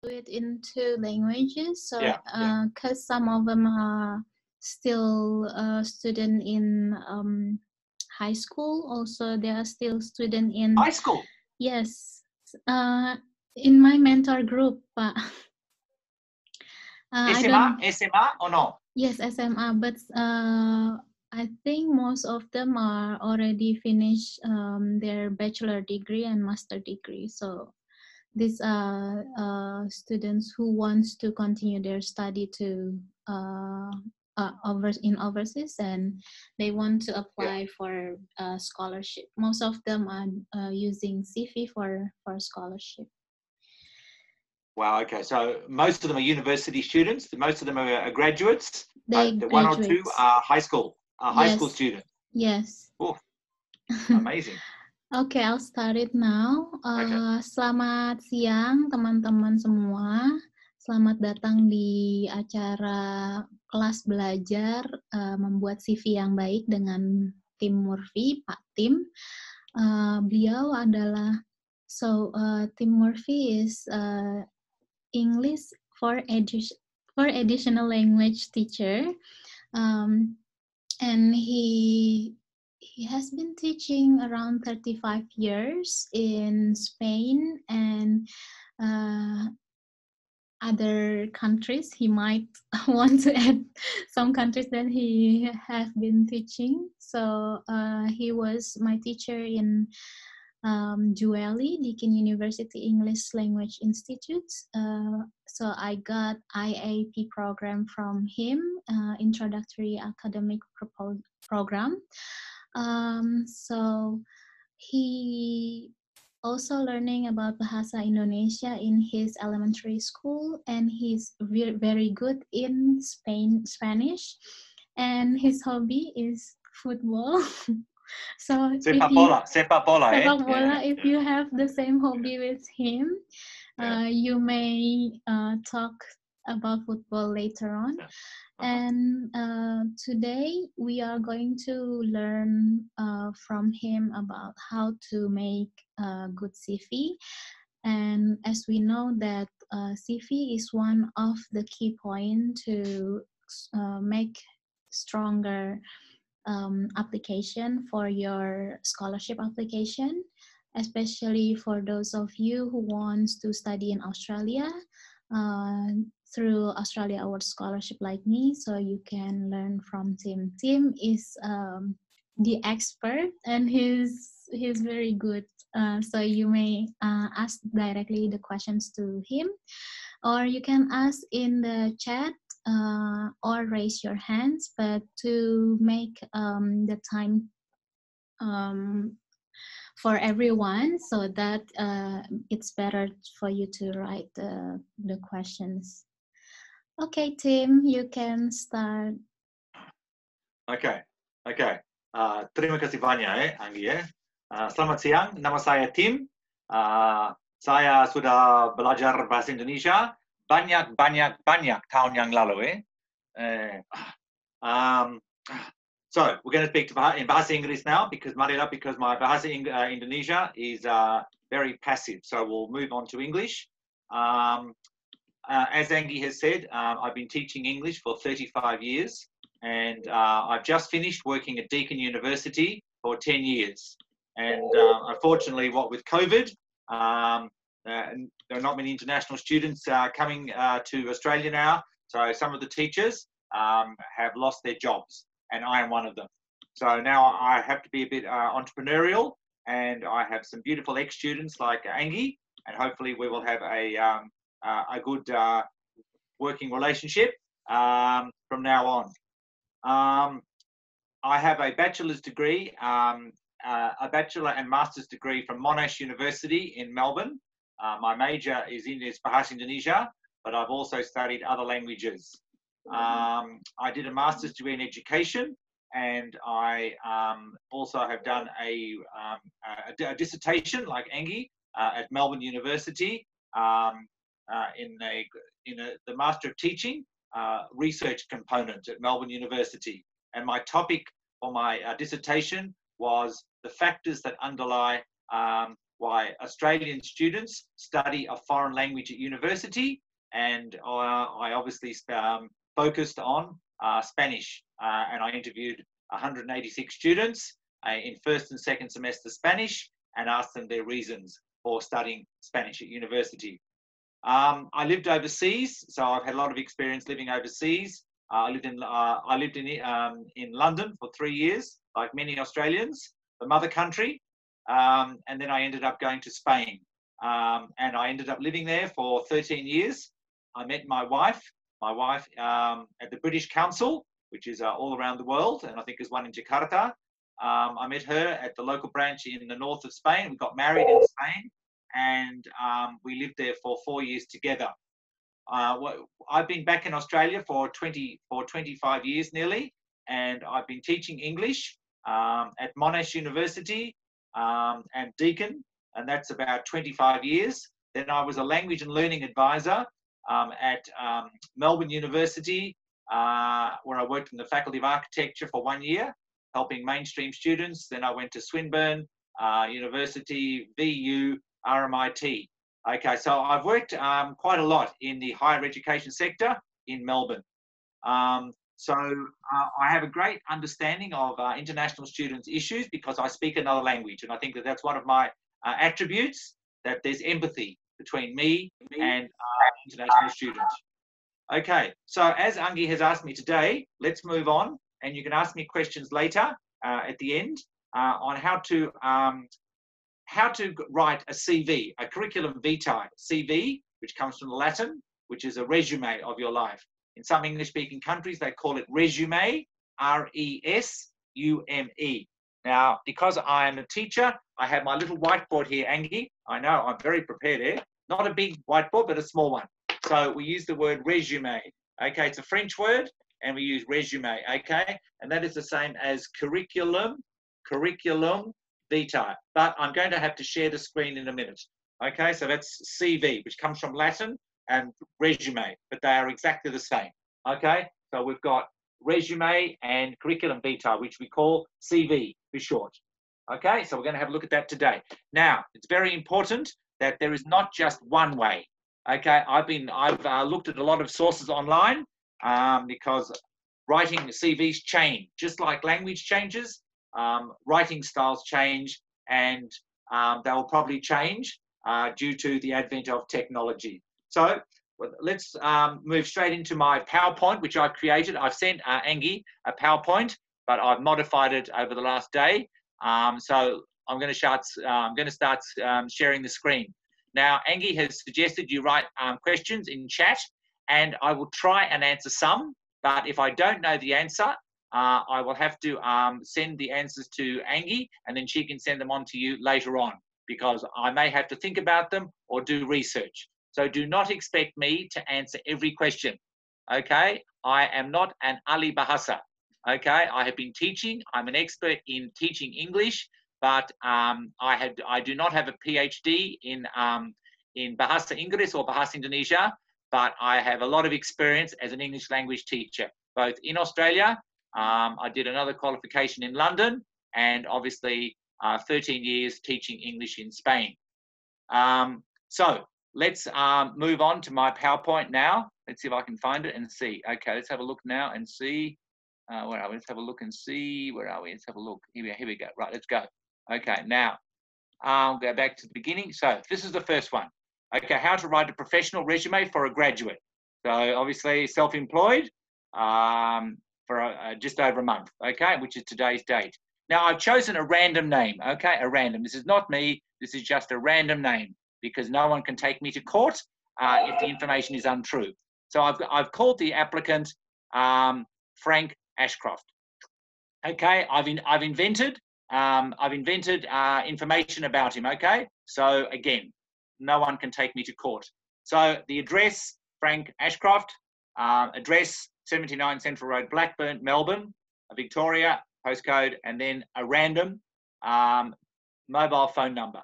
it into languages. So, Yeah, yeah. because some of them are still student in high school. Also, there are still student in High school. yes. In my mentor group, Pak. I SMA, don't. SMA or no? Yes, SMA, but I think most of them are already finished their bachelor degree and master degree. So these are students who wants to continue their study to in overseas, and they want to Yeah. apply for scholarship. Most of them are using CV for scholarship. Wow, okay. So most of them are university students. Most of them are graduates, They but the one or two graduates. are high school Yes, students. yes. Oh, amazing. Okay, I'll start it now. Okay. Selamat siang teman-teman semua. Selamat datang di acara kelas belajar membuat CV yang baik dengan Tim Murphy, Pak Tim. Beliau adalah Tim Murphy is English for additional language teacher, and he has been teaching around 35 years in Spain and other countries. He might want to add some countries that he has been teaching. So he was my teacher in DUELI, Deakin University English Language Institute. So I got IAP program from him, Introductory Academic Program. So he also learning about Bahasa Indonesia in his elementary school, and he's very good in Spanish, and his hobby is football. So Sepak bola, eh? sepak bola, if you have the same hobby with him, you may talk about football later on. And today we are going to learn from him about how to make a good CV. And as we know that CV is one of the key points to make stronger application for your scholarship application, especially for those of you who wants to study in Australia through Australia Award Scholarship like me, so you can learn from Tim. Tim is the expert, and he's very good. So you may ask directly the questions to him, or you can ask in the chat or raise your hands. But to make the time for everyone, so that it's better for you to write the questions. Okay, Tim, you can start. Okay, okay. Terima kasih banyak, Anggie. Selamat siang, nama saya Tim. Saya sudah belajar bahasa Indonesia banyak tahun yang lalu. So we're going to speak in Bahasa Inggris now because my Bahasa Indonesia is very passive. So we'll move on to English. As Anggie has said, I've been teaching English for 35 years, and I've just finished working at Deakin University for 10 years. And unfortunately, what with COVID, there are not many international students coming to Australia now. So some of the teachers have lost their jobs, and I am one of them. So now I have to be a bit entrepreneurial, and I have some beautiful ex-students like Anggie, and hopefully we will have a good working relationship from now on. I have a bachelor's degree, a bachelor and master's degree from Monash University in Melbourne. My major is Bahasa Indonesia, but I've also studied other languages. I did a master's degree in education, and I also have done a dissertation like Anggie at Melbourne University in the Master of Teaching research component at Melbourne University. And my topic for my dissertation was the factors that underlie why Australian students study a foreign language at university, and I obviously focused on Spanish, and I interviewed 186 students in first and second semester Spanish and asked them their reasons for studying Spanish at university. I lived overseas, so I've had a lot of experience living overseas. I lived in London for 3 years, like many Australians, the mother country, and then I ended up going to Spain, and I ended up living there for 13 years. I met my wife at the British Council, which is all around the world, and I think there's one in Jakarta. I met her at the local branch in the north of Spain. We got married in Spain, and we lived there for 4 years together. I've been back in Australia for 25 years nearly, and I've been teaching English at Monash University and Deakin, and that's about 25 years. Then I was a language and learning advisor at Melbourne University, where I worked in the Faculty of Architecture for 1 year, helping mainstream students. Then I went to Swinburne University, VU, RMIT. Okay, so I've worked quite a lot in the higher education sector in Melbourne. So I have a great understanding of international students' issues because I speak another language, and I think that that's one of my attributes, that there's empathy between me and international students. Okay, so as Anggie has asked me today, let's move on, and you can ask me questions later at the end on how to write a CV, a curriculum vitae CV, which comes from the Latin, which is a resume of your life. In some English-speaking countries, they call it resume, R-E-S-U-M-E. Now, because I am a teacher, I have my little whiteboard here, Anggie. I know, I'm very prepared here. Not a big whiteboard, but a small one. So we use the word resume. Okay, it's a French word, and we use resume, okay? And that is the same as curriculum vitae. But I'm going to have to share the screen in a minute. Okay, so that's CV, which comes from Latin, and resume, but they are exactly the same. Okay, so we've got resume and curriculum vitae, which we call CV for short. Okay, so we're going to have a look at that today. Now, it's very important that there is not just one way. Okay, I've looked at a lot of sources online because writing CVs change, just like language changes. Writing styles change, and they will probably change due to the advent of technology. So let's move straight into my PowerPoint, which I've created. I've sent Anggie a PowerPoint, but I've modified it over the last day. So I'm going to start sharing the screen. Now, Anggie has suggested you write questions in chat, and I will try and answer some. But if I don't know the answer, I will have to send the answers to Anggie, and then she can send them on to you later on, because I may have to think about them or do research. So do not expect me to answer every question, okay? I am not an Ali Bahasa, okay? I have been teaching. I'm an expert in teaching English, but I do not have a PhD in Bahasa Inggris or Bahasa Indonesia, but I have a lot of experience as an English language teacher, both in Australia. I did another qualification in London, and obviously 13 years teaching English in Spain. So let's move on to my PowerPoint now. Let's see if I can find it and see. Okay, let's have a look now and see. Where are we? Let's have a look and see. Where are we? Let's have a look. Here we go. Right, let's go. Okay, now I'll go back to the beginning. So this is the first one. Okay, how to write a professional resume for a graduate. So obviously self-employed for just over a month, okay, which is today's date. Now I've chosen a random name, okay, a random. This is not me. This is just a random name, because no one can take me to court if the information is untrue. So I've called the applicant Frank Ashcroft. Okay, I've invented information about him. Okay, so again, no one can take me to court. So the address, Frank Ashcroft, address 79 Central Road, Blackburn, Melbourne, Victoria, postcode, and then a random mobile phone number.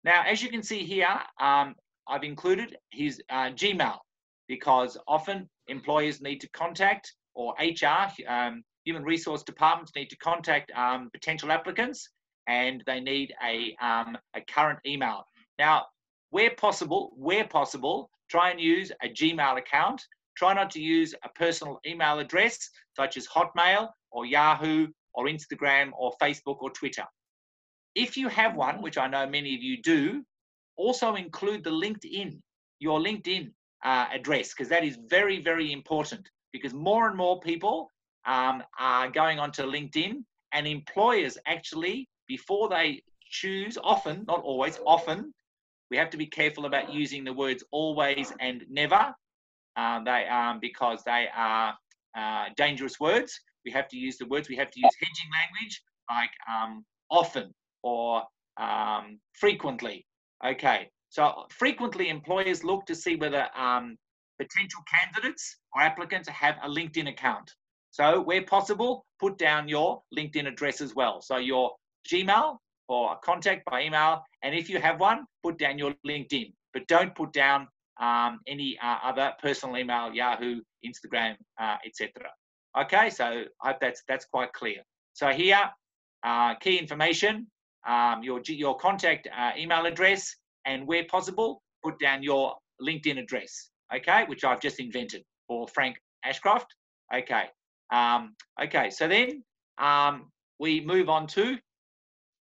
Now, as you can see here, I've included his Gmail, because often employers need to contact, or HR, human resource departments need to contact potential applicants, and they need a current email. Now, where possible, try and use a Gmail account. Try not to use a personal email address such as Hotmail or Yahoo or Instagram or Facebook or Twitter. If you have one, which I know many of you do, also include the LinkedIn, your LinkedIn address, because that is very, very important, because more and more people are going onto LinkedIn, and employers actually, before they choose, often, not always, often, we have to be careful about using the words always and never, because they are dangerous words. We have to use the words, we have to use hedging language like often or frequently. Okay, so frequently employers look to see whether potential candidates or applicants have a LinkedIn account. So where possible, put down your LinkedIn address as well. So your Gmail or contact by email, and if you have one, put down your LinkedIn, but don't put down any other personal email, Yahoo, Instagram, etc. Okay, so I hope that's quite clear. So here, key information, your contact email address, and where possible, put down your LinkedIn address, okay, which I've just invented for Frank Ashcroft. Okay, okay, so then we move on to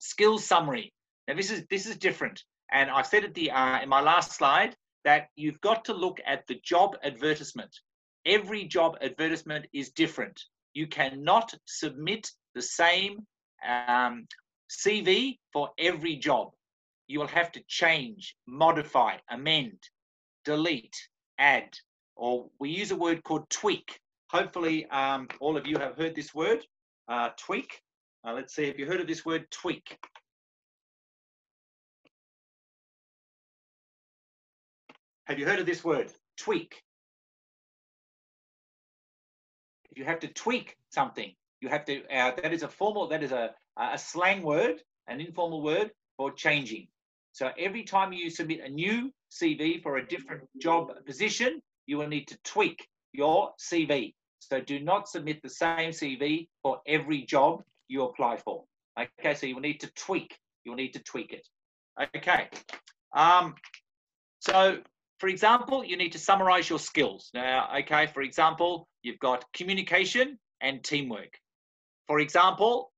skills summary. Now this is different, and I said at the in my last slide that you've got to look at the job advertisement. Every job advertisement is different. You cannot submit the same CV for every job. You will have to change, modify, amend, delete, add, or we use a word called tweak. Hopefully all of you have heard this word, tweak. Let's see if you heard of this word, tweak. Have you heard of this word, tweak? If you have to tweak something, you have to, that is a slang word, an informal word for changing. So every time you submit a new CV for a different job position, you will need to tweak your CV. So do not submit the same CV for every job you apply for. Okay, so you will need to tweak. You will need to tweak it. Okay. So, for example, you need to summarize your skills. Now, okay, for example, you've got communication and teamwork. For example,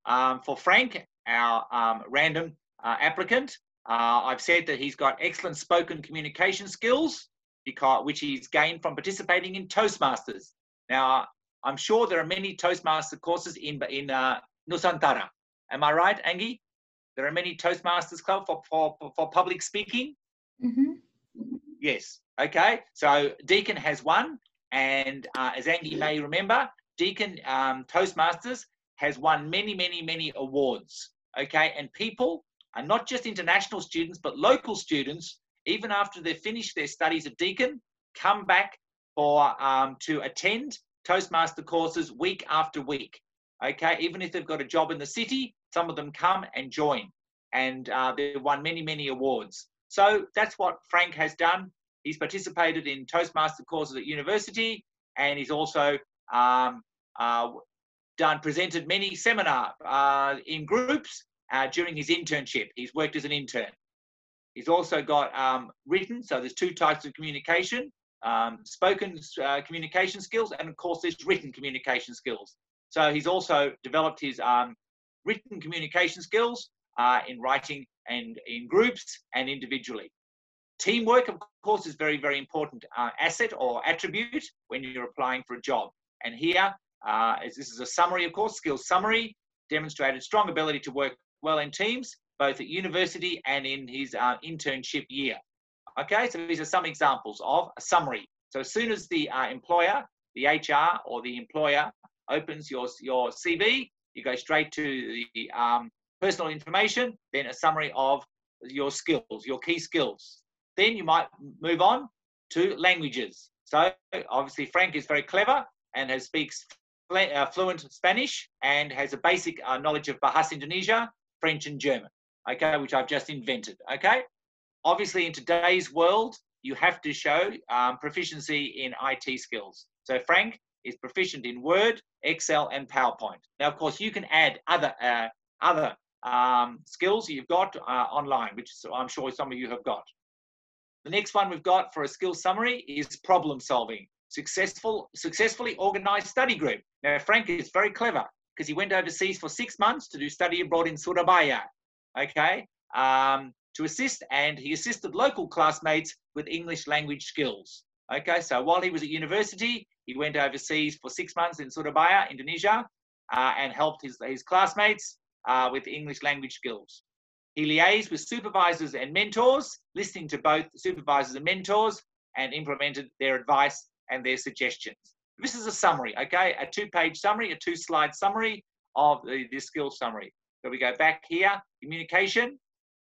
for Frank, our random applicant, I've said that he's got excellent spoken communication skills, which he's gained from participating in Toastmasters. Now, I'm sure there are many Toastmaster courses in Nusantara. Am I right, Anggie? There are many Toastmasters club for public speaking? Mm-hmm. Yes. Okay. So Deakin has one, and as Anggie may remember, Deakin Toastmasters has won many, many, many awards. Okay, and people are not just international students, but local students, even after they've finished their studies at Deakin, come back for to attend Toastmaster courses week after week. Okay, even if they've got a job in the city, some of them come and join, and they've won many, many awards. So that's what Frank has done. He's participated in Toastmaster courses at university, and he's also presented many seminars in groups during his internship. He's worked as an intern. He's also got written, so there's two types of communication, spoken communication skills, and of course there's written communication skills. So he's also developed his written communication skills in writing and in groups and individually. Teamwork, of course, is very, very important asset or attribute when you're applying for a job. And here, as this is a summary, of course, skills summary, demonstrated strong ability to work well in teams, both at university and in his internship year. Okay, so these are some examples of a summary. So as soon as the employer, the HR or the employer opens your CV, you go straight to the personal information, then a summary of your skills, your key skills. Then you might move on to languages. So obviously Frank is very clever and speaks fluent Spanish and has a basic knowledge of Bahasa Indonesia, French and German, okay, which I've just invented, okay? Obviously in today's world, you have to show proficiency in IT skills. So Frank is proficient in Word, Excel and PowerPoint. Now, of course, you can add other skills that you've got online, which I'm sure some of you have got. The next one we've got for a skills summary is problem solving. Successfully organised study group. Now, Frank is very clever because he went overseas for 6 months to do study abroad in Surabaya, okay, to assist, and he assisted local classmates with English language skills. Okay, so while he was at university, he went overseas for 6 months in Surabaya, Indonesia, and helped his classmates with English language skills. He liaised with supervisors and mentors, listening to both supervisors and mentors, and implemented their advice and their suggestions. This is a summary, okay? A 2-page summary, a 2-slide summary of the skills summary. So we go back here, communication,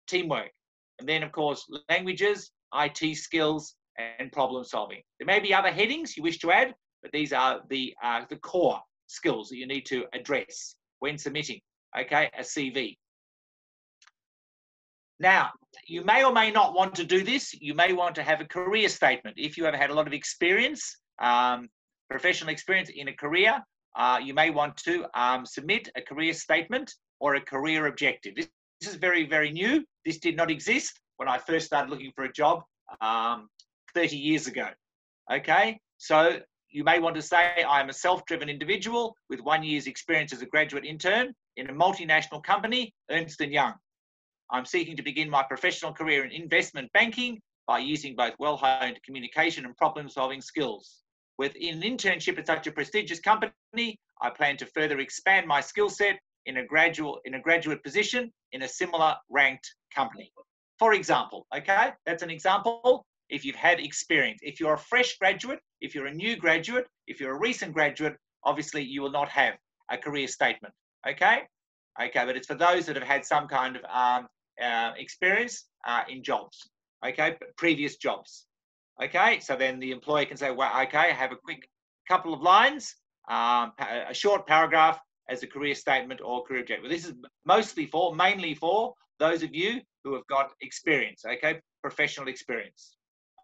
teamwork, and then, of course, languages, IT skills, and problem solving. There may be other headings you wish to add, but these are the core skills that you need to address when submitting, okay, a CV. Now, you may or may not want to do this. You may want to have a career statement. If you have had a lot of experience, professional experience in a career, you may want to submit a career statement or a career objective. This is very, very new. This did not exist when I first started looking for a job 30 years ago. Okay, so you may want to say, I am a self-driven individual with 1 year's experience as a graduate intern in a multinational company, Ernst & Young. I'm seeking to begin my professional career in investment banking by using both well-honed communication and problem-solving skills. With an internship at such a prestigious company, I plan to further expand my skill set in a graduate position in a similar ranked company. For example, okay, that's an example. If you've had experience, if you're a fresh graduate, if you're a new graduate, if you're a recent graduate, obviously you will not have a career statement, okay? Okay, but it's for those that have had some kind of experience in jobs, okay, previous jobs, okay? So then the employer can say, well, okay, I have a quick couple of lines, a short paragraph as a career statement or career objective. This is mainly for those of you who have got experience, okay, professional experience.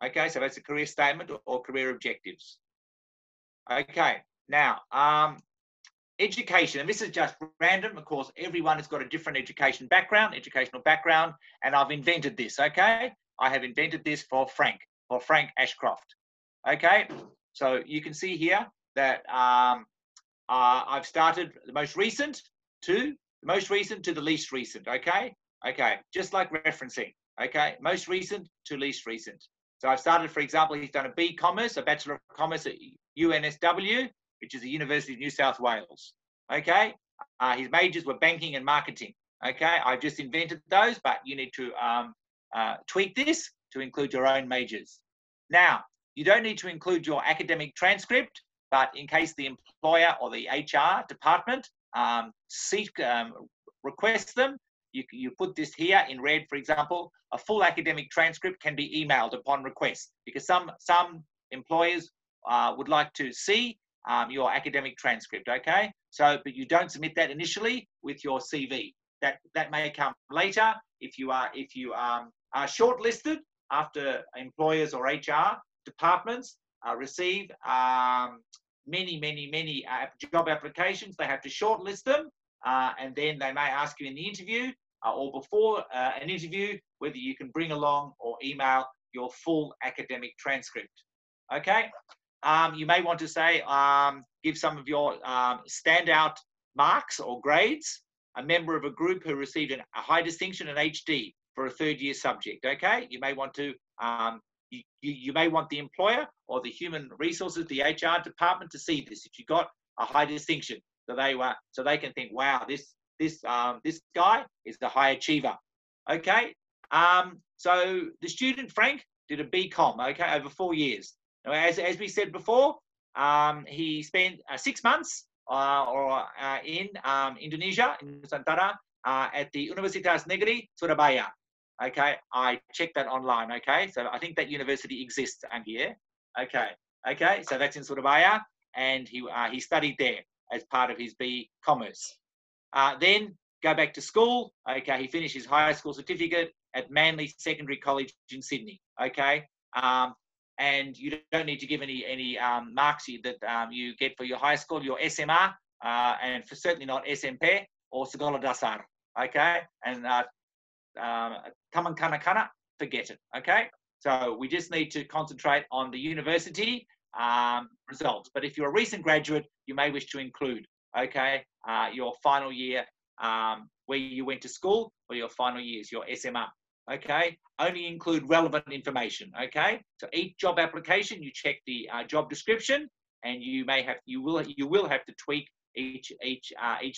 Okay, so that's a career statement or career objectives. Okay, now, education, and this is just random. Of course, everyone has got a different educational background, and I've invented this, okay? I have invented this for Frank Ashcroft. Okay, so you can see here that I've started the most recent to the least recent, okay? Okay, just like referencing, okay? Most recent to least recent. So I've started, for example, he's done a B-Commerce, a Bachelor of Commerce at UNSW, which is the University of New South Wales, okay? His majors were banking and marketing, okay? I've just invented those, but you need to tweak this to include your own majors. Now, you don't need to include your academic transcript, but in case the employer or the HR department requests them, you put this here in red, for example. A full academic transcript can be emailed upon request, because some employers would like to see your academic transcript, okay? So, but you don't submit that initially with your CV. That may come later if you are shortlisted after employers or HR departments receive many job applications. They have to shortlist them, and then they may ask you in the interview or before an interview whether you can bring along or email your full academic transcript. Okay, you may want to say give some of your standout marks or grades. A member of a group who received a high distinction in HD for a third-year subject. Okay, you may want to you may want the employer or the human resources, the HR department, to see this if you got a high distinction, so they can think, wow, this guy is the high achiever. Okay, so the student Frank did a BCom, okay, over 4 years. Now, as we said before, he spent 6 months in Indonesia, in Nusantara, at the Universitas Negeri Surabaya. Okay, I checked that online. Okay, so I think that university exists, Anggie. Yeah? Okay, so that's in Surabaya, and he studied there as part of his B-Commerce. Then go back to school. Okay, he finished his high school certificate at Manly Secondary College in Sydney. Okay, and you don't need to give any marks that you get for your high school, your SMR, and for certainly not SMP or Sekolah Dasar. okay? And taman kana, forget it, okay? So we just need to concentrate on the university results. But if you're a recent graduate, you may wish to include, okay, your final year where you went to school, or your final years, your SMR. Okay, only include relevant information. Okay, so each job application, you check the job description, and you will have to tweak each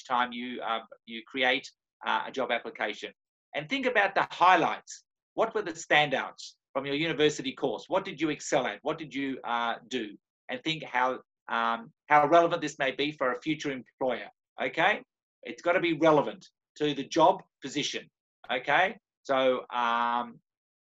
time you create a job application. And think about the highlights. What were the standouts from your university course? What did you excel at? What did you do? And think how relevant this may be for a future employer. Okay, it's got to be relevant to the job position. Okay, so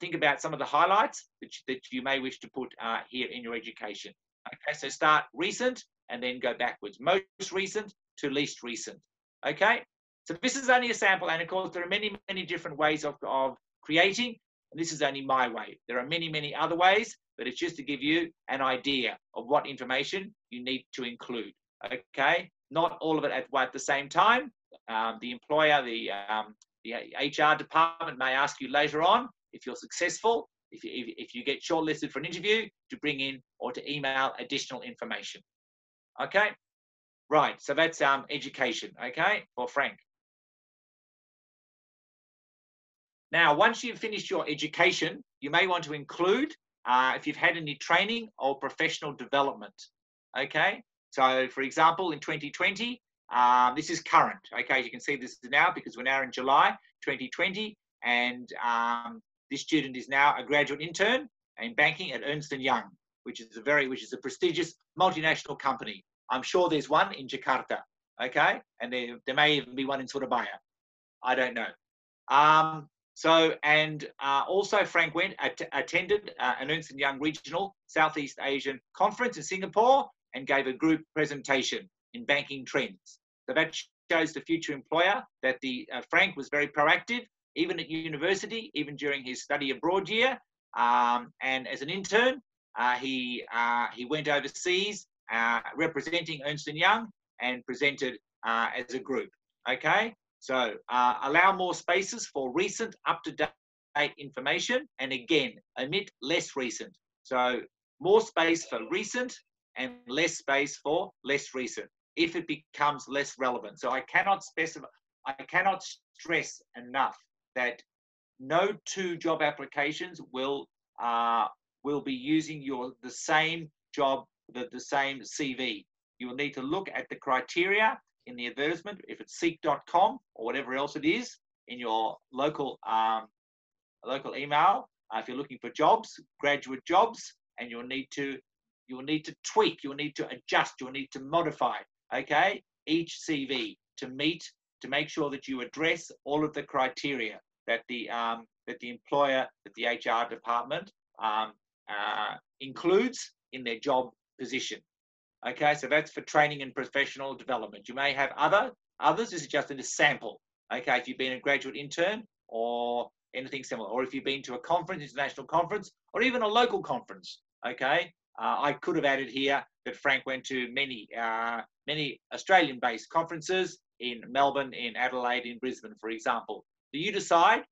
think about some of the highlights that you may wish to put here in your education. Okay, so start recent and then go backwards. Most recent to least recent. Okay, so this is only a sample, and of course there are many, many different ways of creating, and this is only my way. There are many, many other ways, but it's just to give you an idea of what information you need to include. Okay, not all of it at the same time. The employer, the HR department may ask you later on, if you're successful, if you get shortlisted for an interview, to bring in or to email additional information. Okay, right, so that's education, okay, for Frank. Now, once you've finished your education, you may want to include if you've had any training or professional development, okay? So, for example, in 2020, this is current, okay? You can see this now because we're now in July 2020, and this student is now a graduate intern in banking at Ernst & Young, which is a prestigious multinational company. I'm sure there's one in Jakarta, okay? And there may even be one in Surabaya. I don't know. Also Frank attended an Ernst & Young regional Southeast Asian conference in Singapore and gave a group presentation in banking trends. So that shows the future employer that Frank was very proactive, even at university, even during his study abroad year. And as an intern, he went overseas representing Ernst & Young and presented as a group, okay? So allow more spaces for recent, up-to-date information, and again, omit less recent. So more space for recent and less space for less recent if it becomes less relevant. So I cannot stress enough that no two job applications will be using the same job, the same CV. You will need to look at the criteria in the advertisement, if it's seek.com or whatever else it is in your local email. If you're looking for jobs, graduate jobs, and you will need to tweak, you will need to adjust, you will need to modify, okay, each CV to make sure that you address all of the criteria that the employer, that the HR department includes in their job position. Okay, so that's for training and professional development. You may have others. This is just in a sample. Okay, if you've been a graduate intern or anything similar, or if you've been to a conference, international conference, or even a local conference. Okay, I could have added here that Frank went to many Australian-based conferences in Melbourne, in Adelaide, in Brisbane, for example. So you decide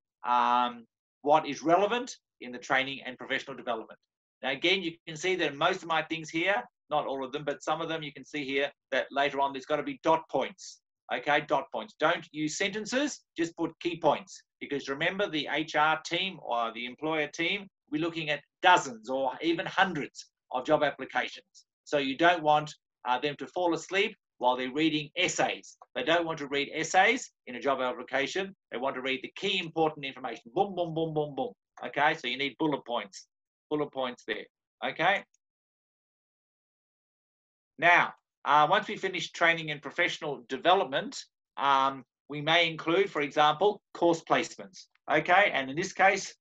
what is relevant in the training and professional development. Now, again, you can see that most of my things here, not all of them, but some of them you can see here that later on there's got to be dot points. Okay, dot points. Don't use sentences, just put key points. Because remember, the HR team or the employer team, we're looking at dozens or even hundreds of job applications. So you don't want them to fall asleep while they're reading essays. They don't want to read essays in a job application. They want to read the key important information. Boom, boom, boom, boom, boom. Okay, so you need bullet points there. Okay. Now, once we finish training and professional development, we may include, for example, course placements. Okay, and in this case,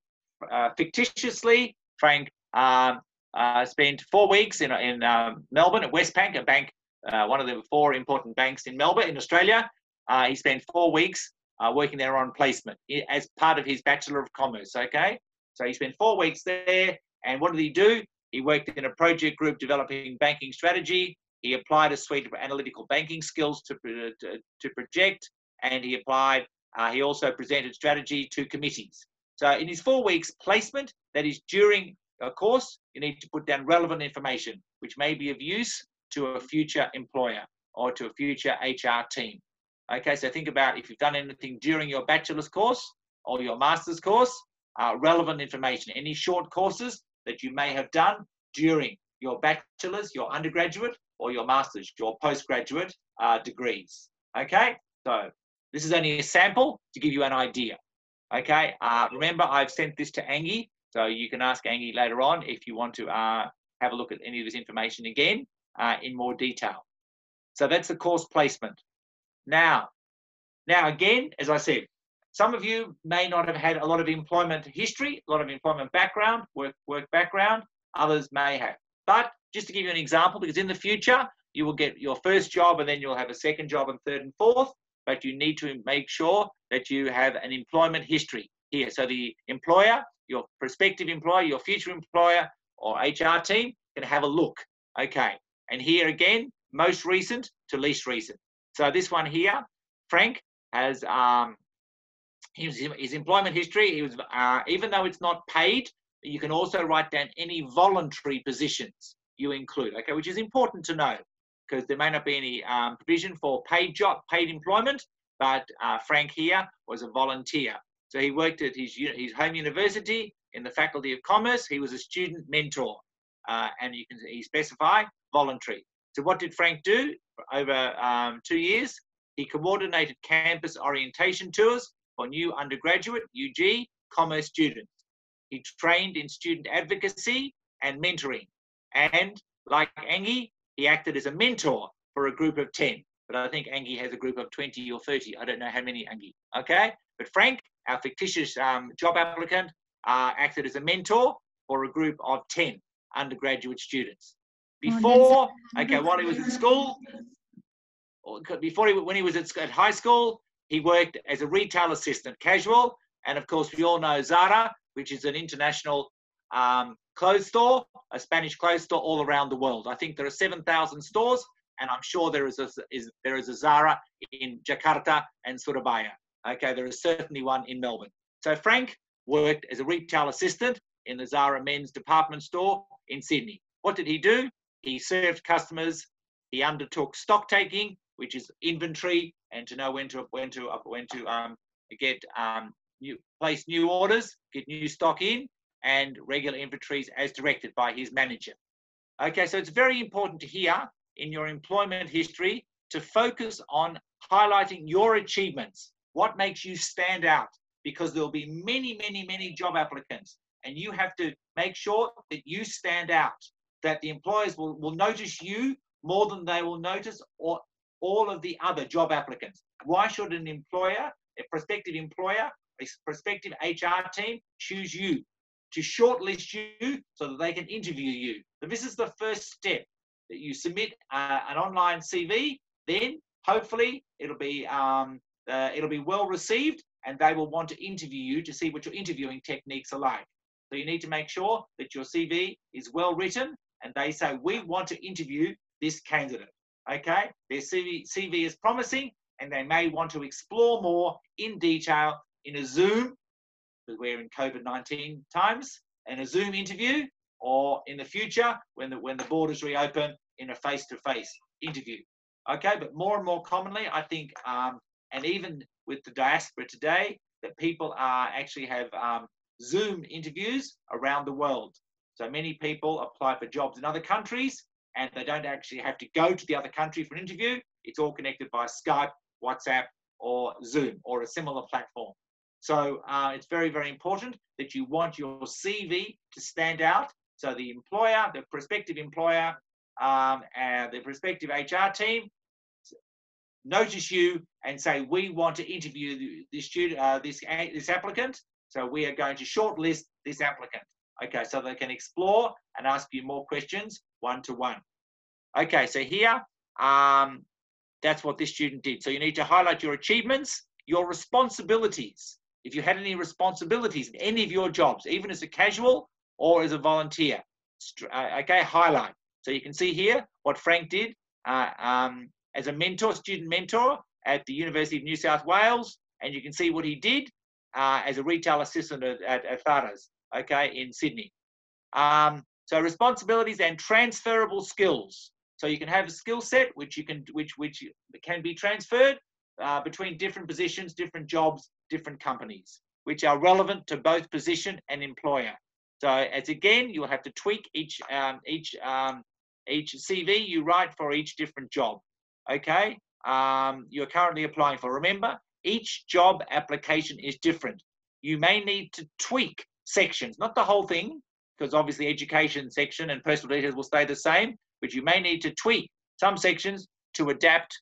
fictitiously, Frank spent 4 weeks in Melbourne at Westpac, a bank, one of the 4 important banks in Melbourne, in Australia. He spent 4 weeks working there on placement as part of his Bachelor of Commerce. Okay, so he spent 4 weeks there, and what did he do? He worked in a project group developing banking strategy. He applied a suite of analytical banking skills to project, and he applied He also presented strategy to committees. So in his 4 weeks placement, that is during a course, you need to put down relevant information, which may be of use to a future employer or to a future HR team. Okay, so think about if you've done anything during your bachelor's course or your master's course, relevant information, any short courses that you may have done during your bachelor's, your undergraduate, or your master's, your postgraduate degrees. Okay, so this is only a sample to give you an idea. Okay, remember I've sent this to Anggie, so you can ask Anggie later on if you want to have a look at any of this information again in more detail. So that's the course placement. Now again, as I said, some of you may not have had a lot of employment history, a lot of employment background, work background. Others may have. But just to give you an example, because in the future, you will get your first job and then you'll have a second job and third and fourth, but you need to make sure that you have an employment history here. So the employer, your prospective employer, your future employer or HR team can have a look. Okay. And here again, most recent to least recent. So this one here, Frank has his employment history. He was, even though it's not paid, you can also write down any voluntary positions you include, okay, which is important to know because there may not be any provision for paid employment, but Frank here was a volunteer. So he worked at his home university in the Faculty of Commerce. He was a student mentor, and he specify voluntary. So what did Frank do for over 2 years? He coordinated campus orientation tours for new undergraduate UG commerce students. He trained in student advocacy and mentoring. And like Anggie, he acted as a mentor for a group of 10. But I think Anggie has a group of 20 or 30. I don't know how many, Anggie. Okay? But Frank, our fictitious job applicant, acted as a mentor for a group of 10 undergraduate students. Before, okay, while he was at school, when he was at high school, he worked as a retail assistant, casual. And of course, we all know Zara, which is an international clothes store, a Spanish clothes store all around the world. I think there are 7,000 stores, and I'm sure there is a Zara in Jakarta and Surabaya. Okay, there is certainly one in Melbourne. So Frank worked as a retail assistant in the Zara men's department store in Sydney. What did he do? He served customers. He undertook stock taking, which is inventory, and to know when to get place new orders, get new stock in, and regular inventories as directed by his manager. Okay, so it's very important to hear in your employment history to focus on highlighting your achievements, what makes you stand out, because there'll be many, many, many job applicants, and you have to make sure that you stand out, that the employers will notice you more than they will notice all of the other job applicants. Why should an employer, a prospective employer, a prospective HR team choose you, to shortlist you so that they can interview you? So this is the first step, that you submit an online CV, then hopefully it'll be well received and they will want to interview you to see what your interviewing techniques are like. So you need to make sure that your CV is well written and they say, we want to interview this candidate. Okay, their CV is promising and they may want to explore more in detail in a Zoom, because we're in COVID-19 times, in a Zoom interview, or in the future when the borders reopen, in a face-to-face interview. Okay, but more and more commonly, I think, and even with the diaspora today, that people actually have Zoom interviews around the world. So many people apply for jobs in other countries and they don't actually have to go to the other country for an interview. It's all connected by Skype, WhatsApp, or Zoom, or a similar platform. So it's very, very important that you want your CV to stand out. So the employer, the prospective employer, and the prospective HR team notice you and say, we want to interview this student, this applicant. So we are going to shortlist this applicant. Okay, so they can explore and ask you more questions one-to-one. Okay, so here, that's what this student did. So you need to highlight your achievements, your responsibilities. If you had any responsibilities in any of your jobs, even as a casual or as a volunteer, okay, highlight. So you can see here what Frank did as a mentor, student mentor at the University of New South Wales and you can see what he did as a retail assistant at Thada's, okay, in Sydney. So responsibilities and transferable skills. So you can have a skill set which can be transferred between different positions, different jobs, different companies, which are relevant to both position and employer. So as again, you'll have to tweak each CV you write for each different job. Okay, you're currently applying for. Remember, each job application is different. You may need to tweak sections, not the whole thing, because obviously education section and personal details will stay the same, but you may need to tweak some sections to adapt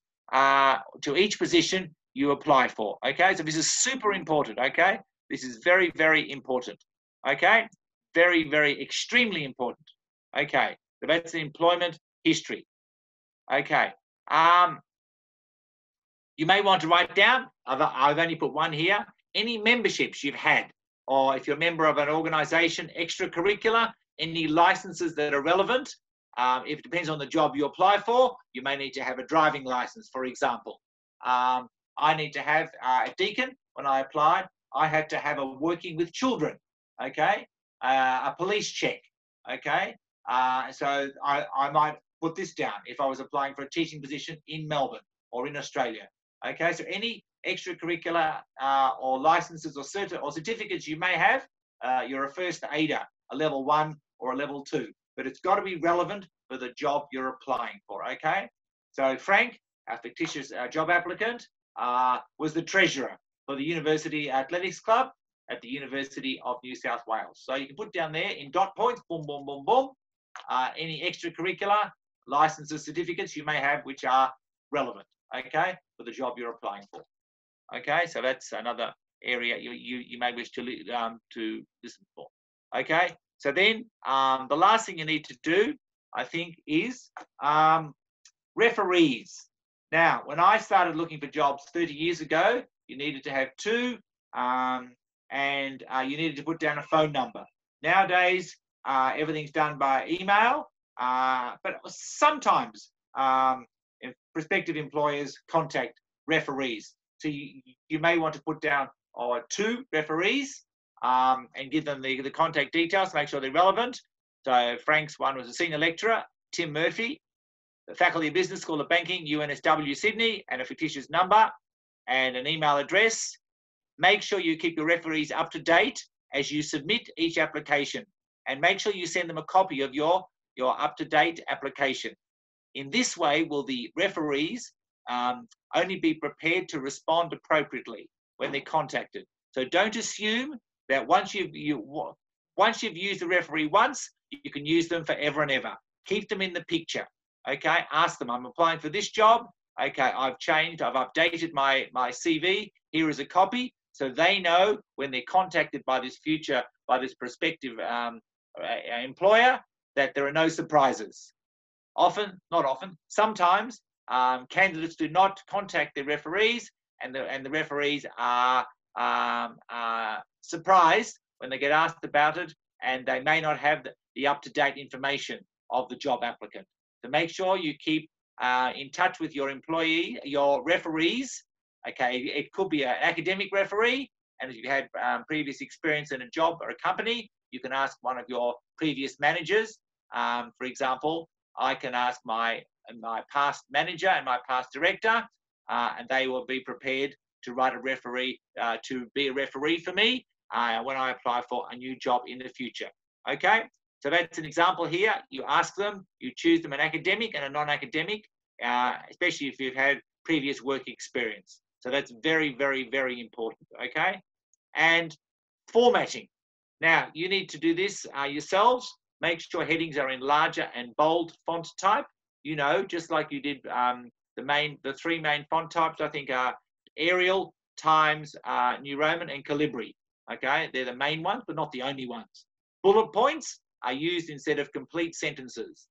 to each position you apply for. Okay, so this is super important. Okay, this is very, very important. Okay, very, very extremely important. Okay, so that's the employment history. Okay, you may want to write down, I've only put one here, any memberships you've had, or if you're a member of an organisation, extracurricular, any licenses that are relevant. If it depends on the job you apply for, you may need to have a driving licence, for example. I need to have, at Deakin, when I applied, I had to have a working with children, okay, a police check, okay. So I might put this down if I was applying for a teaching position in Melbourne or in Australia. Okay, so any extracurricular or licenses or certificates you may have, you're a first aider, a level 1 or a level 2, but it's got to be relevant for the job you're applying for. Okay, so Frank, our fictitious job applicant, was the treasurer for the University Athletics Club at the University of New South Wales. So you can put down there in dot points, boom, boom, boom, boom, any extracurricular licenses, certificates you may have which are relevant, okay, for the job you're applying for. Okay, so that's another area you may wish to listen for. Okay, so then the last thing you need to do, I think, is referees. Now, when I started looking for jobs 30 years ago, you needed to have 2, and you needed to put down a phone number. Nowadays, everything's done by email, but sometimes prospective employers contact referees. So you may want to put down 2 referees and give them the contact details to make sure they're relevant. So Frank's one was a senior lecturer, Tim Murphy, the Faculty of Business School of Banking, UNSW Sydney, and a fictitious number and an email address. Make sure you keep your referees up to date as you submit each application, and make sure you send them a copy of your up-to-date application. In this way, will the referees only be prepared to respond appropriately when they're contacted. So don't assume that once you've used the referee once, you can use them forever and ever. Keep them in the picture. Okay, ask them, I'm applying for this job. Okay, I've updated my CV. Here is a copy, so they know when they're contacted by this prospective employer that there are no surprises. Sometimes candidates do not contact their referees, and the referees are surprised when they get asked about it, and they may not have the up-to-date information of the job applicant. So make sure you keep in touch with your referees. Okay, it could be an academic referee, and if you had previous experience in a job or a company, you can ask one of your previous managers. For example, I can ask my past manager and my past director, and they will be prepared to write a referee, to be a referee for me when I apply for a new job in the future. Okay, so that's an example here. You ask them, you choose them an academic and a non-academic, especially if you've had previous work experience. So that's very, very, very important. Okay, and formatting. Now you need to do this yourselves. Make sure headings are in larger and bold font type. You know, just like you did the 3 main font types, I think, are Arial, Times, New Roman, and Calibri. Okay, they're the main ones, but not the only ones. Bullet points are used instead of complete sentences.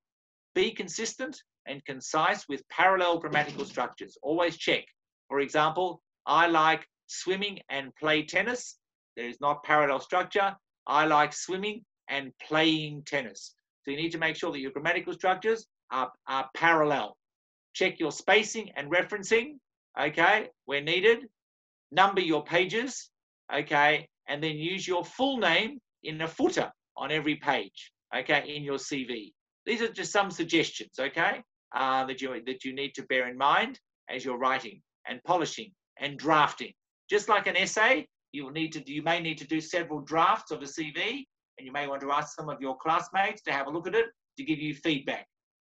Be consistent and concise with parallel grammatical structures. Always check. For example, I like swimming and play tennis. There is not parallel structure. I like swimming and playing tennis. So you need to make sure that your grammatical structures are parallel. Check your spacing and referencing, okay, where needed. number your pages, okay, and then use your full name in a footer on every page, okay, in your CV. These are just some suggestions, okay, that you need to bear in mind as you're writing and polishing and drafting. Just like an essay, you may need to do several drafts of a CV, and you may want to ask some of your classmates to have a look at it to give you feedback.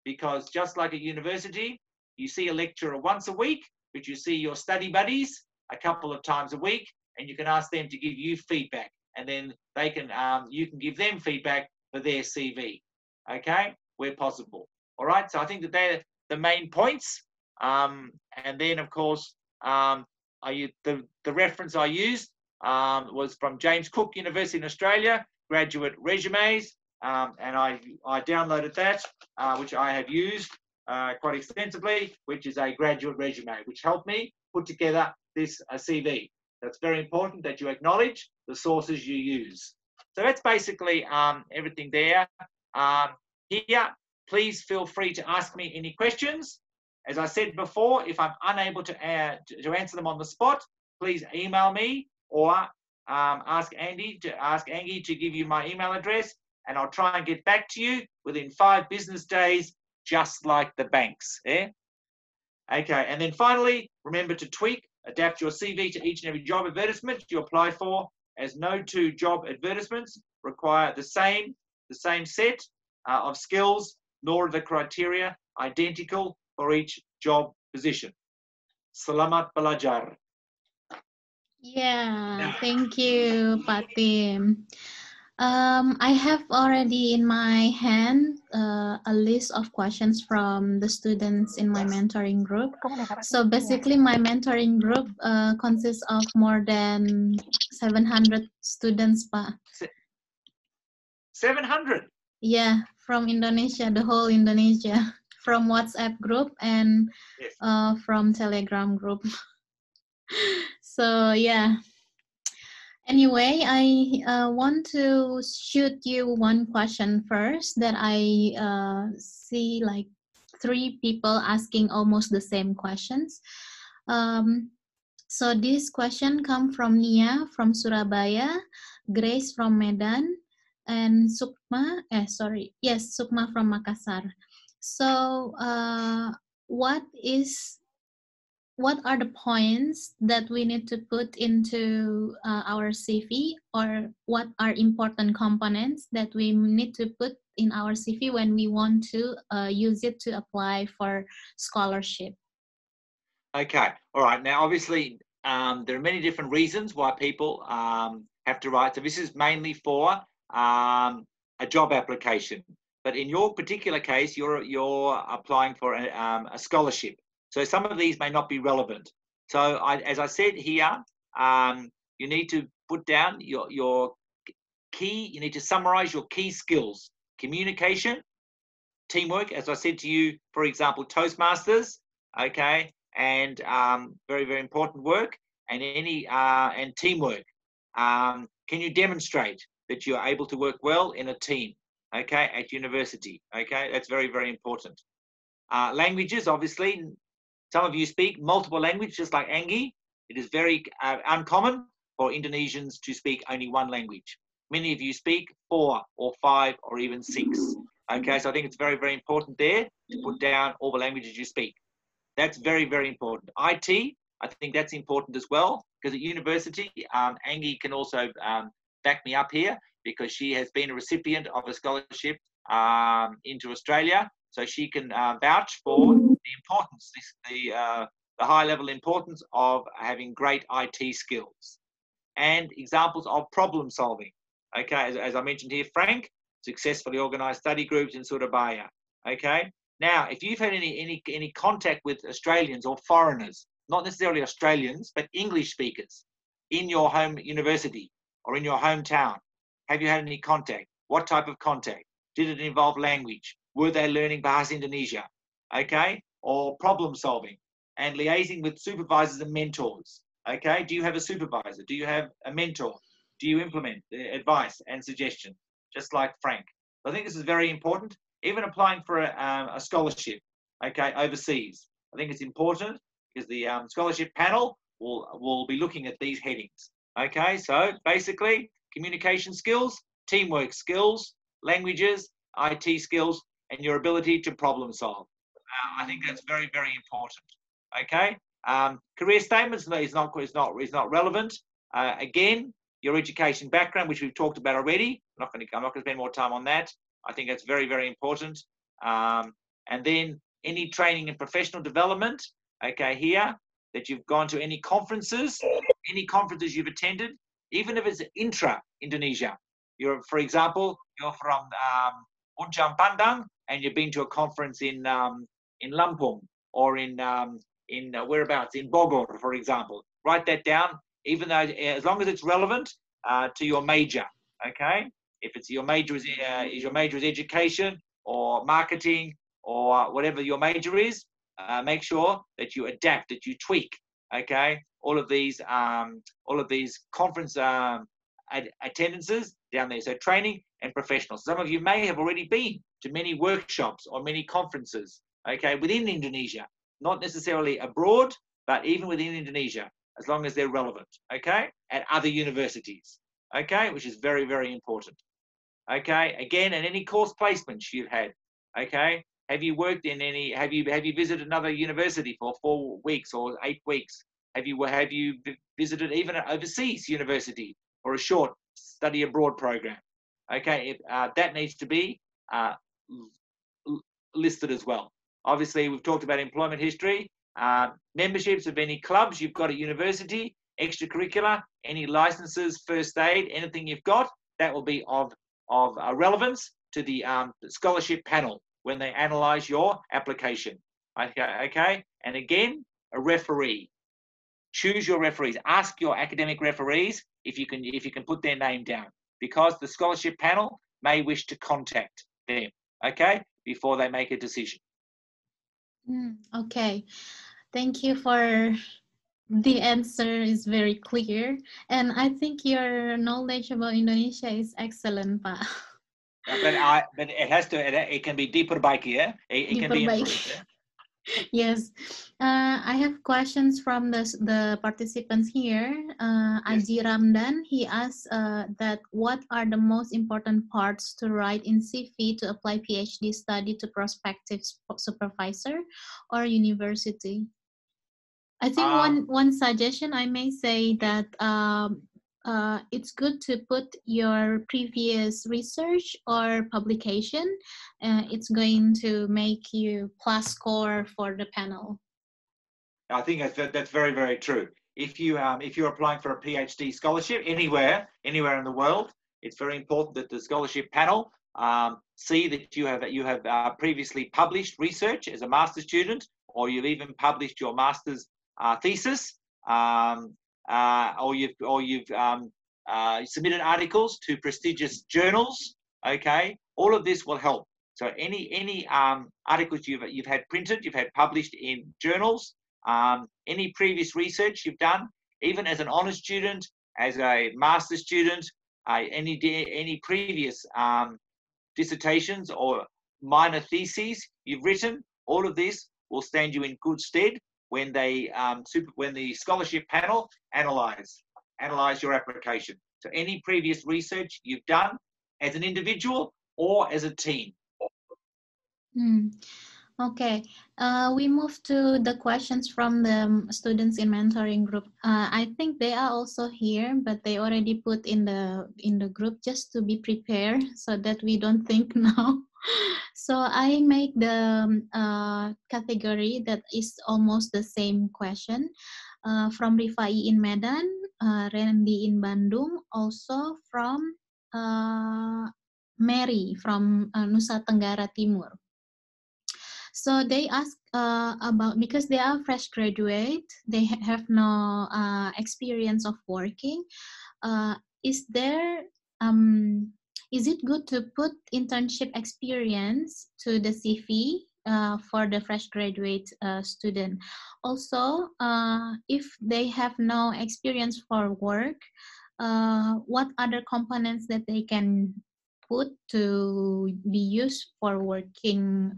Because just like at university, you see a lecturer once a week, but you see your study buddies a couple of times a week, and you can ask them to give you feedback, and then they can you can give them feedback for their CV, okay, where possible. All right, so I think that they're the main points. And then, of course, the reference I used was from James Cook University in Australia, graduate resumes, and I downloaded that, which I have used quite extensively, which is a graduate resume, which helped me put together this CV. That's very important that you acknowledge the sources you use. So that's basically everything there. Here, please feel free to ask me any questions. As I said before, if I'm unable to answer them on the spot, please email me or ask Angie to give you my email address, and I'll try and get back to you within 5 business days, just like the banks. Yeah? Okay, and then finally, remember to adapt your CV to each and every job advertisement you apply for, as no 2 job advertisements require the same set of skills, nor are the criteria identical for each job position. Selamat belajar. Yeah, thank you, Pak Tim. I have already in my hand a list of questions from the students in my mentoring group. So basically, my mentoring group consists of more than 700 students, Pak. 700? Yeah, from Indonesia, the whole Indonesia, from WhatsApp group and yes. From Telegram group. So yeah. Anyway, I want to shoot you one question first that I see like 3 people asking almost the same questions. So this question comes from Nia from Surabaya, Grace from Medan, and Sukma from Makassar. So what are the points that we need to put into our CV, or what are important components that we need to put in our CV when we want to use it to apply for scholarship? Okay, all right. Now, obviously, there are many different reasons why people have to write. So this is mainly for a job application. But in your particular case, you're applying for a scholarship. So some of these may not be relevant. So as I said here, you need to put down your key, you need to summarize your key skills: communication, teamwork, as I said to you, for example, Toastmasters, okay, and very, very important work, and and teamwork. Can you demonstrate that you're able to work well in a team, okay, at university? Okay, that's very, very important. Languages, obviously. Some of you speak multiple languages, just like Anggie. It is very uncommon for Indonesians to speak only one language. Many of you speak 4 or 5 or even 6. Okay, so I think it's very, very important there to put down all the languages you speak. That's very, very important. IT, I think that's important as well, because at university, Anggie can also back me up here, because she has been a recipient of a scholarship into Australia. So she can vouch for the importance, the high-level importance of having great IT skills. And examples of problem solving. Okay, as I mentioned here, Frank successfully organised study groups in Surabaya. Okay, now if you've had any contact with Australians or foreigners, not necessarily Australians, but English speakers in your home university or in your hometown, have you had any contact? What type of contact? Did it involve language? Were they learning Bahasa Indonesia? Okay, or problem solving and liaising with supervisors and mentors. Okay, do you have a supervisor? Do you have a mentor? Do you implement advice and suggestion, just like Frank? I think this is very important. Even applying for a scholarship, okay, overseas. I think it's important because the scholarship panel will be looking at these headings. Okay, so basically communication skills, teamwork skills, languages, IT skills, and your ability to problem solve. I think that's very, very important. Okay, career statements is not relevant. Again, your education background, which we've talked about already. I'm not going to spend more time on that. I think that's very, very important. And then any training and professional development. Okay, here that you've gone to any conferences you've attended, even if it's intra-Indonesia. For example, you're from Ujung Pandang and you've been to a conference in Lampung or in whereabouts in Bogor, for example. Write that down, even though as long as it's relevant to your major. Okay, if it's your major is education or marketing or whatever your major is, make sure that you adapt, that you tweak. Okay, all of these conference attendances down there. So training and professional. Some of you may have already been to many workshops or many conferences. Okay, within Indonesia, not necessarily abroad, but even within Indonesia, as long as they're relevant. Okay, at other universities. Okay, which is very, very important. Okay, again, and any course placements you've had. Okay, have you worked in any? Have you visited another university for 4 weeks or 8 weeks? Have you visited even an overseas university or a short study abroad program? Okay, that needs to be listed as well. Obviously, we've talked about employment history, memberships of any clubs you've got at university, extracurricular, any licenses, first aid, anything you've got, that will be of relevance to the scholarship panel when they analyse your application. Okay, and again, a referee. Choose your referees. Ask your academic referees if you can put their name down, because the scholarship panel may wish to contact them. Okay, before they make a decision. Okay, thank you for the answer. Is very clear, and I think your knowledge about Indonesia is excellent, Pak. But it can be diperbaiki, yeah. It can be improved. Yeah? Yes, I have questions from the participants here. Aji Ramdan, he asks that what are the most important parts to write in CV to apply PhD study to prospective supervisor or university? I think one suggestion I may say that it's good to put your previous research or publication. It's going to make you plus score for the panel. I think that's very, very true. If you're applying for a PhD scholarship anywhere in the world, it's very important that the scholarship panel see that you have previously published research as a master's student, or you've even published your master's thesis, or you've submitted articles to prestigious journals. Okay, all of this will help. So any articles you've had printed, you've had published in journals, any previous research you've done, even as an honours student, as a master's student, any previous dissertations or minor theses you've written, all of this will stand you in good stead when the scholarship panel analyze your application. So any previous research you've done as an individual or as a team. Okay, we move to the questions from the students in mentoring group. I think they are also here, but they already put in the group just to be prepared so that we don't think now. So I make the category that is almost the same question from Rifai in Medan, Randy in Bandung, also from Mary from Nusa Tenggara Timur. So they ask about, because they are fresh graduate, they have no experience of working. Is it good to put internship experience to the CV for the fresh graduate student? Also, if they have no experience for work, what other components that they can put to be used for working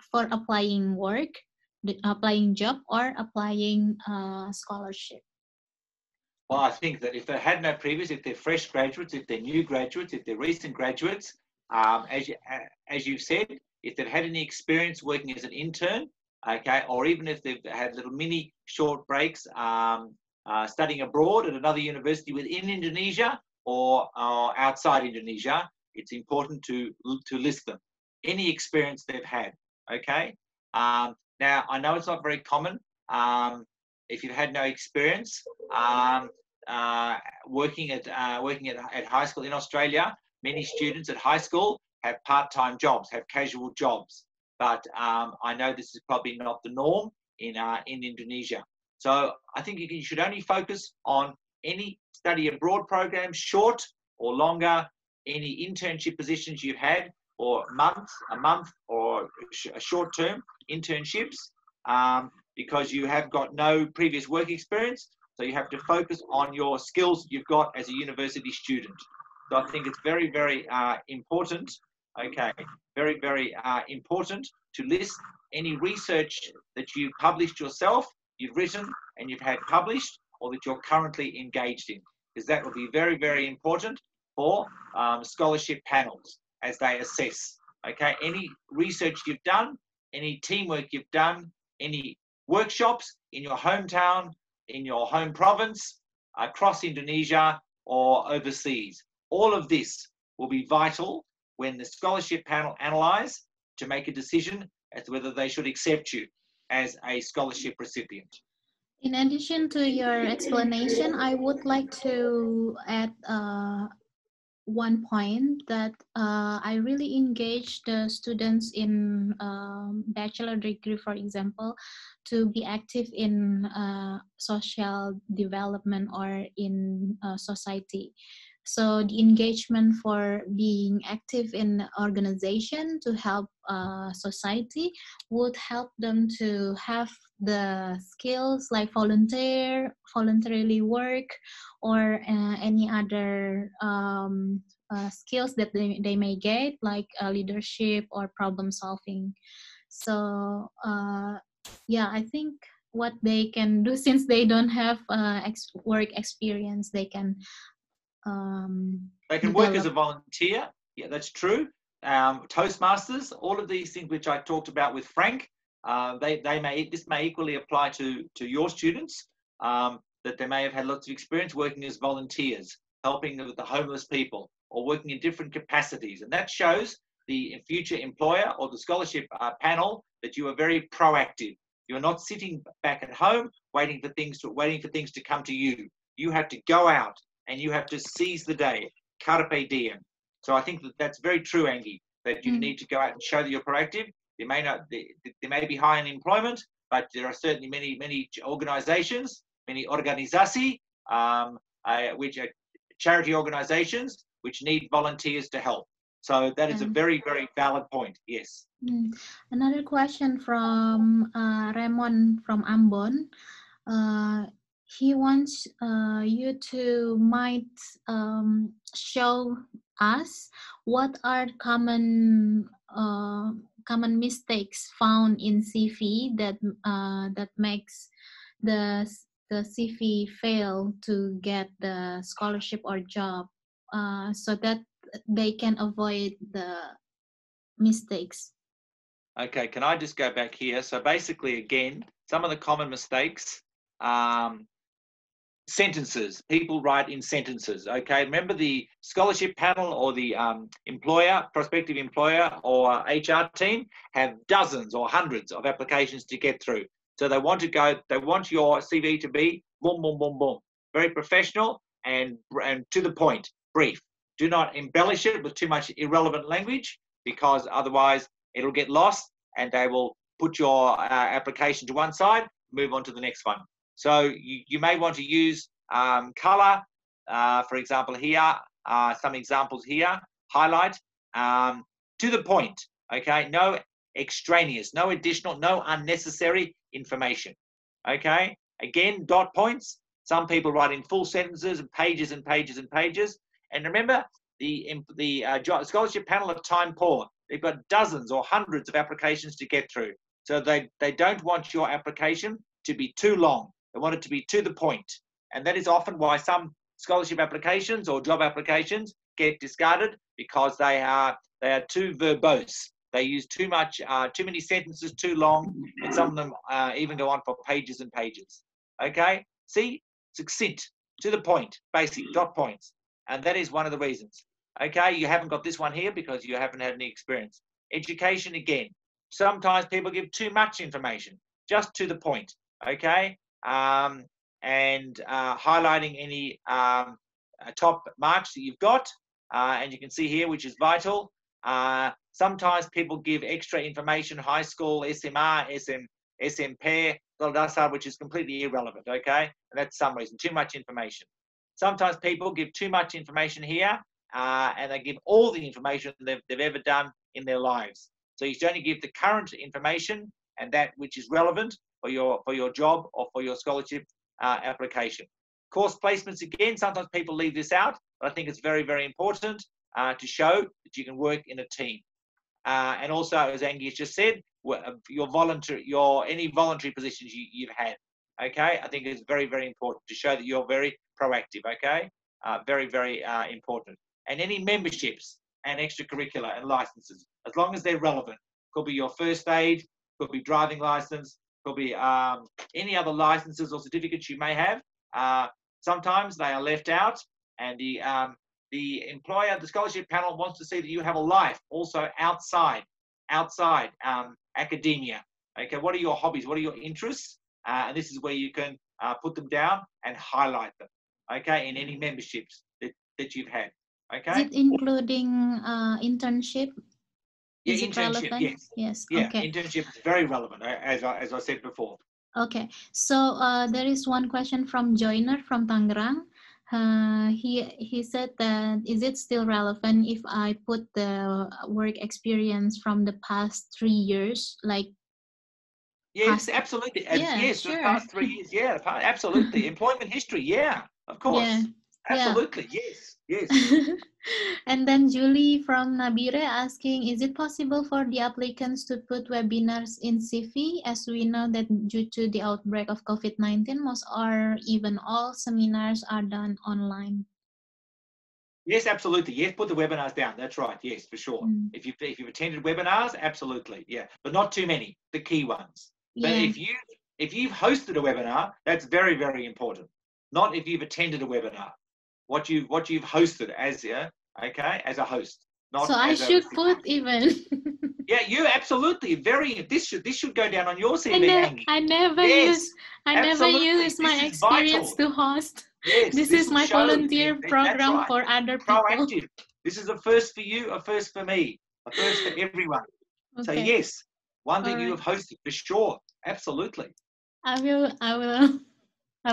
for applying work applying job or applying scholarship? Well, I think that if they had no previous, if they're fresh graduates, if they're new graduates, if they're recent graduates, as you've said, if they've had any experience working as an intern, okay, or even if they've had little mini short breaks studying abroad at another university within Indonesia or outside Indonesia, it's important to list them. Any experience they've had, okay? Now, I know it's not very common if you've had no experience working at high school in Australia. Many students at high school have part-time jobs, have casual jobs, but I know this is probably not the norm in Indonesia. So I think you should only focus on any study abroad programs, short or longer, any internship positions you've had, or a month or a short-term internships, because you have got no previous work experience. So you have to focus on your skills you've got as a university student. So I think it's very, very important, okay, very, very important to list any research that you've published yourself, you've written and you've had published, or that you're currently engaged in, because that will be very, very important for scholarship panels as they assess, okay, any research you've done, any teamwork you've done, any workshops in your hometown, in your home province, across Indonesia or overseas. All of this will be vital when the scholarship panel analyse to make a decision as to whether they should accept you as a scholarship recipient. In addition to your explanation, I would like to add one point that I really engage the students in bachelor degree, for example, to be active in social development or in society. So the engagement for being active in organization to help society would help them to have the skills like voluntarily work, or any other skills that they may get, like leadership or problem solving. So yeah, I think what they can do, since they don't have work experience, they can work as a volunteer. Yeah, that's true. Toastmasters, all of these things which I talked about with Frank, this may equally apply to your students, that they may have had lots of experience working as volunteers, helping with the homeless people, or working in different capacities, and that shows the future employer or the scholarship panel that you are very proactive. You're not sitting back at home waiting for things to come to you. You have to go out and you have to seize the day. Carpe diem. So I think that's very true, Anggie, that you need to go out and show that you're proactive. There may be high unemployment, but there are certainly many organisations, many organisasi, which are charity organisations, which need volunteers to help. So that is a very, very valid point. Yes. Another question from Raymond from Ambon. He wants you to show us what are common mistakes found in CV that makes the CV fail to get the scholarship or job, so that they can avoid the mistakes. Okay, can I just go back here? So basically, again, some of the common mistakes. Sentences. People write in sentences. Okay, remember the scholarship panel or the prospective employer or HR team have dozens or hundreds of applications to get through. So they want your CV to be boom, boom, boom, boom. Very professional and to the point, brief. Do not embellish it with too much irrelevant language, because otherwise it'll get lost and they will put your application to one side, move on to the next one. So you may want to use colour, for example, here, some examples here, highlight, to the point, okay? No extraneous, no additional, no unnecessary information, okay? Again, dot points. Some people write in full sentences and pages and pages and pages. And remember, the scholarship panel are time poor. They've got dozens or hundreds of applications to get through. So they don't want your application to be too long. They want it to be to the point. And that is often why some scholarship applications or job applications get discarded, because they are too verbose. They use too many sentences, too long, and some of them even go on for pages and pages. Okay? See? Succinct, to the point, basic, dot points. And that is one of the reasons. Okay? You haven't got this one here because you haven't had any experience. Education, again. Sometimes people give too much information, just to the point. Okay? And highlighting any top marks that you've got. And you can see here, which is vital. Sometimes people give extra information, high school, SMR, SMP, which is completely irrelevant, okay? And that's some reason, too much information. Sometimes people give too much information here, and they give all the information they've ever done in their lives. So you should only give the current information and that which is relevant for your job or for your scholarship application. Course placements, again, sometimes people leave this out, but I think it's very, very important to show that you can work in a team. And also, as Anggie has just said, any voluntary positions you've had. Okay, I think it's very, very important to show that you're very proactive. Okay, very, very important. And any memberships and extracurricular and licenses, as long as they're relevant, could be your first aid, could be driving license, could be any other licenses or certificates you may have. Sometimes they are left out, and the employer, the scholarship panel, wants to see that you have a life also outside academia. Okay, what are your hobbies? What are your interests? And this is where you can put them down and highlight them. Okay, in any memberships that you've had. Okay. Is it including internship? Yeah, is it internship. relevant? Yes. Yes. Yeah, Okay. internship is very relevant, as I said before. Okay, so there is one question from Joiner from Tangerang. He said that, is it still relevant if I put the work experience from the past 3 years, like? Yes, absolutely. Yes, sure. the past 3 years. Yeah, absolutely. Employment history. Yeah, of course. Yeah. Absolutely. Yes. Yes. And then Julie from Nabire asking, is it possible for the applicants to put webinars in CV, as we know that due to the outbreak of COVID-19, most or even all seminars are done online? Yes, absolutely. Yes, put the webinars down. That's right. Yes, for sure. If you've attended webinars, absolutely. Yeah, but not too many. The key ones. But if you've hosted a webinar, that's very, very important. Not if you've attended a webinar. What you've hosted as as a host. Not so I should put even. Yeah, you absolutely this should go down on your CV, Anggie. I never use my experience to host. Yes, this is my volunteer program right. for other Proactive. people. This is a first for you, a first for me, a first for everyone. Okay. So yes, one that you have hosted for sure. Absolutely. I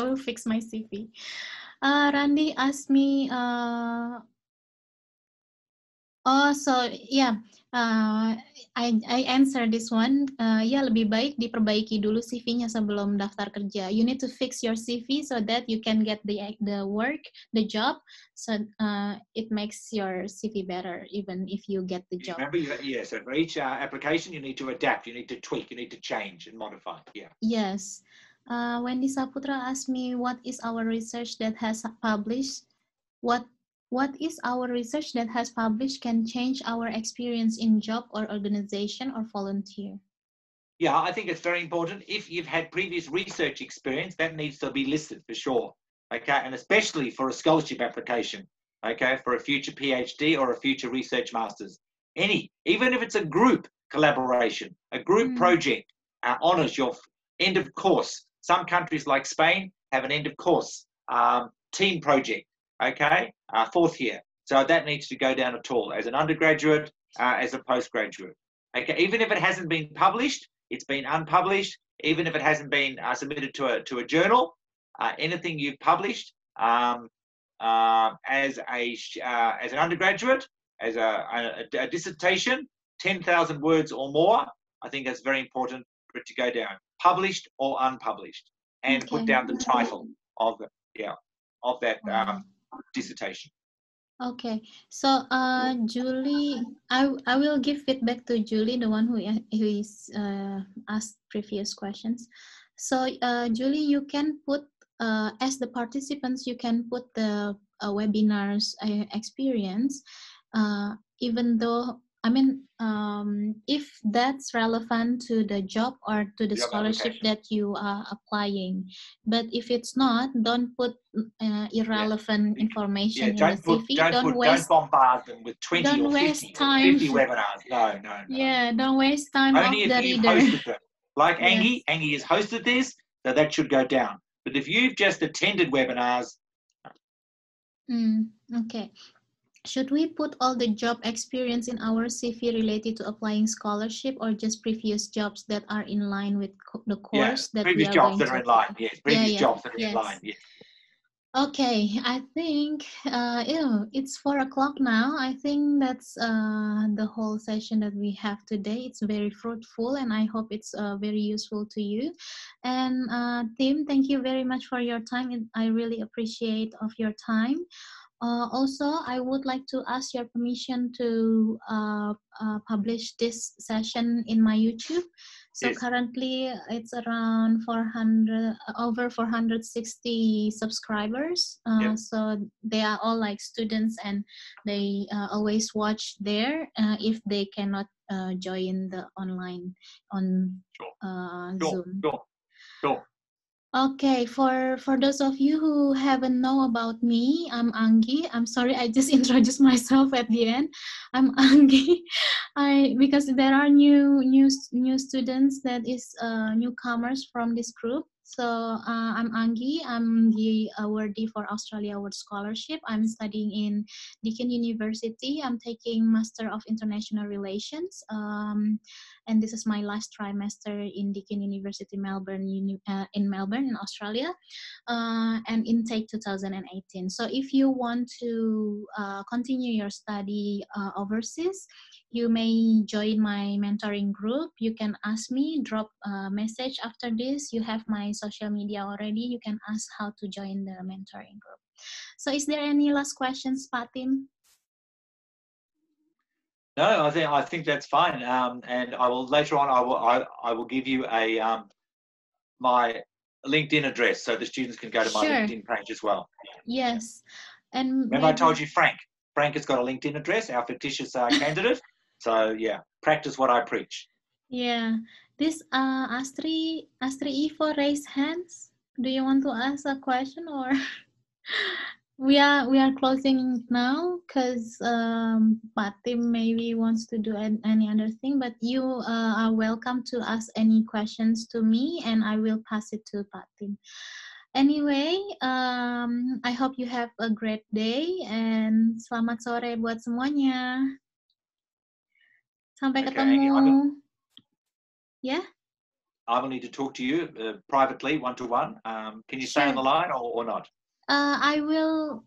will fix my CV. Randy asked me. I answer this one. Ya, lebih baik diperbaiki dulu CV-nya sebelum daftar kerja. You need to fix your CV so that you can get the work, the job. So it makes your CV better, even if you get the job. Remember, so for each application, you need to adapt, you need to tweak, you need to change and modify. Yeah. Yes. Wendy Saputra asked me, what is our research that has published? What is our research that has published can change our experience in job or organization or volunteer? Yeah, I think it's very important. If you've had previous research experience, that needs to be listed for sure. Okay, and especially for a scholarship application. Okay, for a future PhD or a future research master's. Even if it's a group collaboration, a group project, honours your end of course. Some countries like Spain have an end of course team project. Okay, fourth year. So that needs to go down a tool as an undergraduate, as a postgraduate. Okay, even if it hasn't been published, it's been unpublished. Even if it hasn't been submitted to a journal, anything you've published as an undergraduate, as a dissertation, 10,000 words or more, I think that's very important for it to go down, published or unpublished, and put down the title of that dissertation. Okay, so Julie, I will give feedback to Julie, the one who is asked previous questions. So Julie, you can put as the participants, you can put the webinars experience, even though I mean, if that's relevant to the job or to the Job scholarship application. that you are applying. But if it's not, don't put Yeah. irrelevant Yeah, information in the CV. don't bombard them with 20 or Don't 50 waste or time. 50 webinars. No, no, no. Yeah, don't waste time of Only if the you've reader. hosted them. Like Yes. Anggie has hosted this, so that should go down. But if you've just attended webinars, Okay. Should we put all the job experience in our CV related to applying scholarship, or just previous jobs that are in line with the yeah, course that we previous are jobs going that are to in line. apply? Yes, Yeah, previous yeah, jobs that are in line. yes. Yes. Okay, I think it's 4 o'clock now. I think that's the whole session that we have today. It's very fruitful, and I hope it's very useful to you. And Tim, thank you very much for your time. I really appreciate of your time. Also, I would like to ask your permission to publish this session in my YouTube. So Yes. currently it's around 400, over 460 subscribers. Yep. So they are all like students, and they always watch there if they cannot join the online on Sure. Sure. Zoom. Sure. Sure. Okay, for those of you who haven't know about me, I'm Anggie. I'm sorry, I just introduced myself at the end. I'm Anggie. Because there are new students that is newcomers from this group. So I'm Anggie. I'm the awardee for Australia Award Scholarship. I'm studying in Deakin University. I'm taking Master of International Relations. And this is my last trimester in Deakin University, Melbourne, in Melbourne, in Australia, and intake 2018. So if you want to continue your study overseas, you may join my mentoring group. You can ask me, drop a message after this. You have my social media already. You can ask how to join the mentoring group. So is there any last questions, Patim? No, I think that's fine. And I will later on. I will give you a my LinkedIn address so the students can go to my Sure. LinkedIn page as well. Yes. And Remember, I told maybe, you Frank. Frank has got a LinkedIn address, our fictitious candidate. So yeah, practice what I preach. yeah, this Astri Ivo raise hands. Do you want to ask a question, or we are closing now because Patim maybe wants to do any other thing, but you are welcome to ask any questions to me, and I will pass it to Patim. Anyway, I hope you have a great day, and selamat sore buat semuanya. Sampai Okay, ketemu. Anggie, Yeah. I will need to talk to you privately, one-to-one. Can you stay on Sure. the line or not? I will